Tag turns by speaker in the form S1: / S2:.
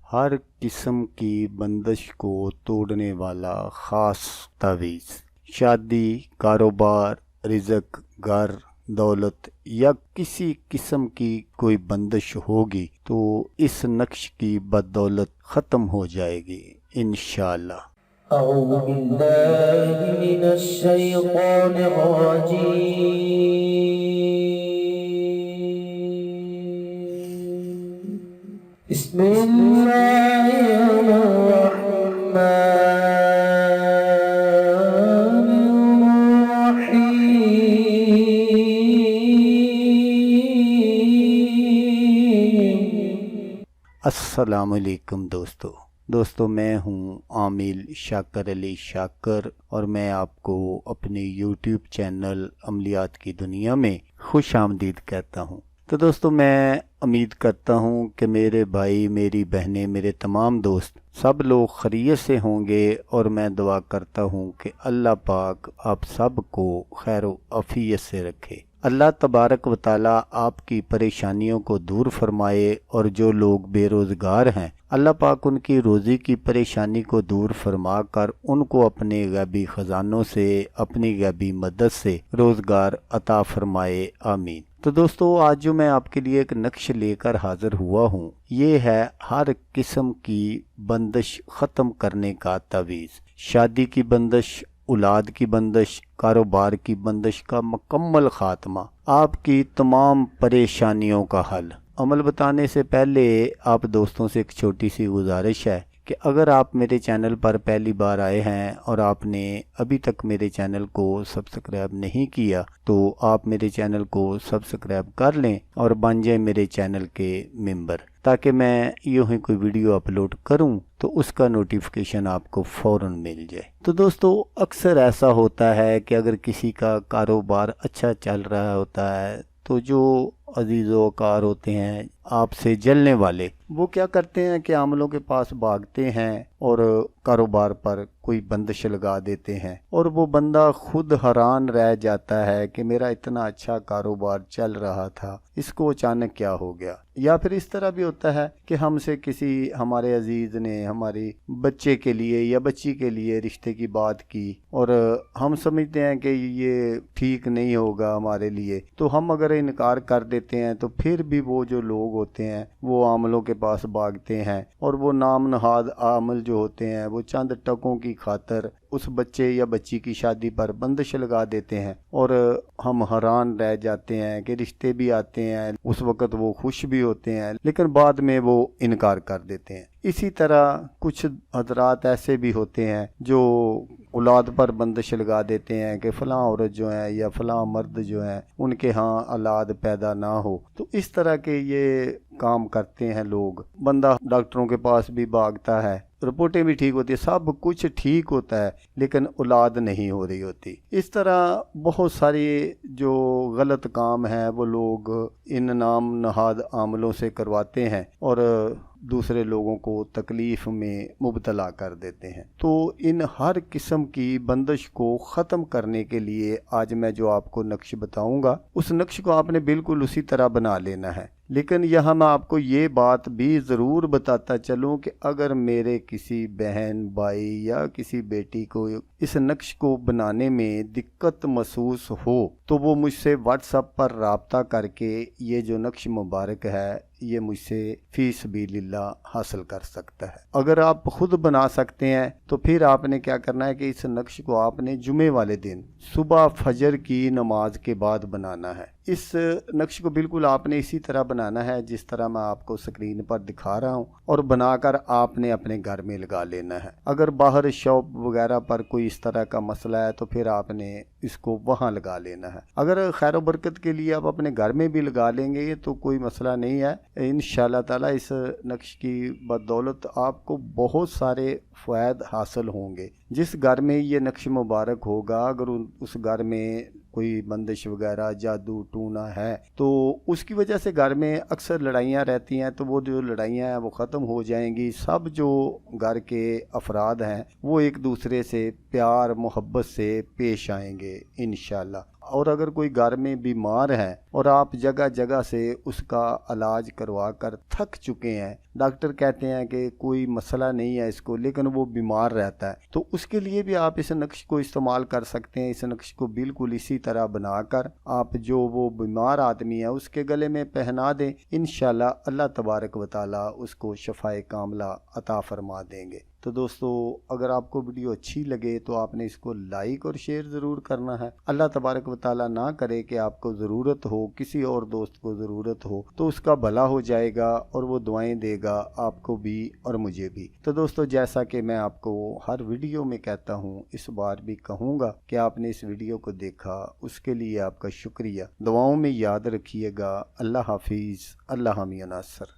S1: ہر قسم کی بندش کو توڑنے والا خاص تعویذ۔ شادی، کاروبار، رزق، گھر، دولت یا کسی قسم کی کوئی بندش ہوگی تو اس نقش کی بدولت ختم ہو جائے گی انشاءاللہ۔
S2: اعوذ باللہ من الشیطان الرجیم، بسم اللہ الرحمن الرحیم۔
S1: السلام علیکم دوستو میں ہوں عامل شاکر علی شاکر، اور میں آپ کو اپنے یوٹیوب چینل عملیات کی دنیا میں خوش آمدید کہتا ہوں۔ تو دوستو، میں امید کرتا ہوں کہ میرے بھائی، میری بہنیں، میرے تمام دوست سب لوگ خیریت سے ہوں گے، اور میں دعا کرتا ہوں کہ اللہ پاک آپ سب کو خیر و عافیت سے رکھے۔ اللہ تبارک و تعالیٰ آپ کی پریشانیوں کو دور فرمائے، اور جو لوگ بے روزگار ہیں اللہ پاک ان کی روزی کی پریشانی کو دور فرما کر ان کو اپنے غیبی خزانوں سے، اپنی غیبی مدد سے روزگار عطا فرمائے، آمین۔ تو دوستو، آج جو میں آپ کے لیے ایک نقش لے کر حاضر ہوا ہوں، یہ ہے ہر قسم کی بندش ختم کرنے کا تعویذ۔ شادی کی بندش، اولاد کی بندش، کاروبار کی بندش کا مکمل خاتمہ، آپ کی تمام پریشانیوں کا حل۔ عمل بتانے سے پہلے آپ دوستوں سے ایک چھوٹی سی گزارش ہے کہ اگر آپ میرے چینل پر پہلی بار آئے ہیں اور آپ نے ابھی تک میرے چینل کو سبسکرائب نہیں کیا تو آپ میرے چینل کو سبسکرائب کر لیں اور بن جائیں میرے چینل کے ممبر، تاکہ میں یوں ہی کوئی ویڈیو اپلوڈ کروں تو اس کا نوٹیفیکیشن آپ کو فوراً مل جائے۔ تو دوستو، اکثر ایسا ہوتا ہے کہ اگر کسی کا کاروبار اچھا چل رہا ہوتا ہے تو جو عزیز و وقار ہوتے ہیں، آپ سے جلنے والے، وہ کیا کرتے ہیں کہ عاملوں کے پاس بھاگتے ہیں اور کاروبار پر کوئی بندش لگا دیتے ہیں، اور وہ بندہ خود حیران رہ جاتا ہے کہ میرا اتنا اچھا کاروبار چل رہا تھا، اس کو اچانک کیا ہو گیا۔ یا پھر اس طرح بھی ہوتا ہے کہ ہم سے کسی ہمارے عزیز نے ہماری بچے کے لیے یا بچی کے لیے رشتے کی بات کی، اور ہم سمجھتے ہیں کہ یہ ٹھیک نہیں ہوگا ہمارے لیے، تو ہم اگر انکار کر دیتے ہیں تو پھر بھی وہ جو لوگ ہوتے ہیں وہ عاملوں کے پاس بھاگتے ہیں، اور وہ نام نہاد عامل جو ہوتے ہیں وہ چند ٹکوں کی خاطر اس بچے یا بچی کی شادی پر بندش لگا دیتے ہیں، اور ہم حیران رہ جاتے ہیں کہ رشتے بھی آتے ہیں، اس وقت وہ خوش بھی ہوتے ہیں لیکن بعد میں وہ انکار کر دیتے ہیں۔ اسی طرح کچھ حضرات ایسے بھی ہوتے ہیں جو اولاد پر بندش لگا دیتے ہیں کہ فلاں عورت جو ہے یا فلاں مرد جو ہے ان کے ہاں اولاد پیدا نہ ہو، تو اس طرح کے یہ کام کرتے ہیں لوگ۔ بندہ ڈاکٹروں کے پاس بھی بھاگتا ہے، رپورٹیں بھی ٹھیک ہوتی ہے، سب کچھ ٹھیک ہوتا ہے لیکن اولاد نہیں ہو رہی ہوتی۔ اس طرح بہت ساری جو غلط کام ہیں وہ لوگ ان نام نہاد عاملوں سے کرواتے ہیں اور دوسرے لوگوں کو تکلیف میں مبتلا کر دیتے ہیں۔ تو ان ہر قسم کی بندش کو ختم کرنے کے لیے آج میں جو آپ کو نقش بتاؤں گا، اس نقش کو آپ نے بالکل اسی طرح بنا لینا ہے۔ لیکن یہاں میں آپ کو یہ بات بھی ضرور بتاتا چلوں کہ اگر میرے کسی بہن، بھائی یا کسی بیٹی کو اس نقش کو بنانے میں دقت محسوس ہو تو وہ مجھ سے واٹس ایپ پر رابطہ کر کے یہ جو نقش مبارک ہے یہ مجھ سے فی سبیل اللہ حاصل کر سکتا ہے۔ اگر آپ خود بنا سکتے ہیں تو پھر آپ نے کیا کرنا ہے کہ اس نقش کو آپ نے جمعے والے دن صبح فجر کی نماز کے بعد بنانا ہے۔ اس نقش کو بالکل آپ نے اسی طرح بنانا ہے جس طرح میں آپ کو سکرین پر دکھا رہا ہوں، اور بنا کر آپ نے اپنے گھر میں لگا لینا ہے۔ اگر باہر شاپ وغیرہ پر کوئی اس طرح کا مسئلہ ہے تو پھر آپ نے اس کو وہاں لگا لینا ہے۔ اگر خیر و برکت کے لیے آپ اپنے گھر میں بھی لگا لیں گے تو کوئی مسئلہ نہیں ہے، انشاءاللہ تعالی اس نقش کی بدولت آپ کو بہت سارے فوائد حاصل ہوں گے۔ جس گھر میں یہ نقش مبارک ہوگا، اگر اس گھر میں کوئی بندش وغیرہ، جادو ٹونا ہے تو اس کی وجہ سے گھر میں اکثر لڑائیاں رہتی ہیں، تو وہ جو لڑائیاں ہیں وہ ختم ہو جائیں گی۔ سب جو گھر کے افراد ہیں وہ ایک دوسرے سے پیار محبت سے پیش آئیں گے انشاءاللہ۔ اور اگر کوئی گھر میں بیمار ہے اور آپ جگہ جگہ سے اس کا علاج کروا کر تھک چکے ہیں، ڈاکٹر کہتے ہیں کہ کوئی مسئلہ نہیں ہے اس کو، لیکن وہ بیمار رہتا ہے، تو اس کے لیے بھی آپ اس نقش کو استعمال کر سکتے ہیں۔ اس نقش کو بالکل اسی طرح بنا کر آپ جو وہ بیمار آدمی ہے اس کے گلے میں پہنا دیں، انشاءاللہ اللہ تبارک و تعالی اس کو شفائے کاملہ عطا فرما دیں گے۔ تو دوستو، اگر آپ کو ویڈیو اچھی لگے تو آپ نے اس کو لائک اور شیئر ضرور کرنا ہے۔ اللہ تبارک و تعالی نہ کرے کہ آپ کو ضرورت ہو، کسی اور دوست کو ضرورت ہو تو اس کا بھلا ہو جائے گا اور وہ دعائیں دے گا آپ کو بھی اور مجھے بھی۔ تو دوستو، جیسا کہ میں آپ کو ہر ویڈیو میں کہتا ہوں، اس بار بھی کہوں گا کہ آپ نے اس ویڈیو کو دیکھا، اس کے لیے آپ کا شکریہ۔ دعاؤں میں یاد رکھیے گا۔ اللہ حافظ، اللہ حامی و ناصر۔